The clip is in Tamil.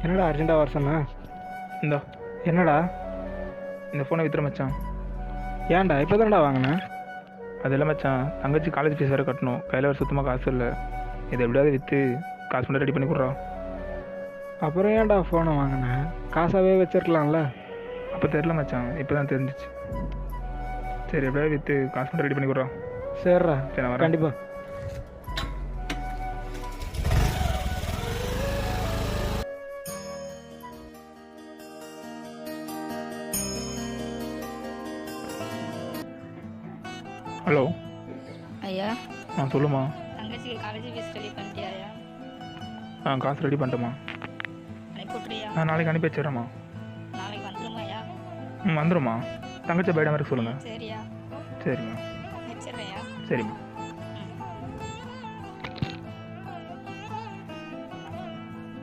என்னடா அர்ஜென்ட்டாக வர சொன்னா? இந்தா என்னடா? இந்த ஃபோனை வித்துற மச்சான். ஏன்டா இப்போ தானடா வாங்கினேன்? அது இல்லை மச்சான், தங்கச்சி காலேஜ் ஃபீஸ் வேறு கட்டணும், கையில் வேறு சுத்தமாக காசு இல்லை. இதை எப்படியாவது விற்று காசு மட்டும் ரெடி பண்ணி கொடுறா. அப்புறம் ஏன்டா ஃபோனை வாங்கினேன்? காசாகவே வச்சிருக்கலாம்ல. அப்போ தெரில மச்சான், இப்போ தான் தெரிஞ்சிச்சு. சரி எப்படியாவது விற்று காசு மட்டும் ரெடி பண்ணி கொடுறா. சரிடா, சரி நான் வரேன். கண்டிப்பாக. ஹலோ. ஐயா, சொல்லுமா. தங்கச்சிக்கு காலேஜ் ஃபீஸ் ரெடி பண்ணிட்டியாயா? காசு ரெடி பண்ணிட்டேம்மா. அனுப்பி விட்றியா? நாளைக்கு அனுப்பி வச்சிடறேம்மா. நாளைக்கு வந்துடுமாய்யா? வந்துடும்மா. தங்கச்சி பையன் வரைக்கும் சொல்லுங்கள். சரியா, சரிம்மா. வச்சிடுறேயா? சரிம்மா.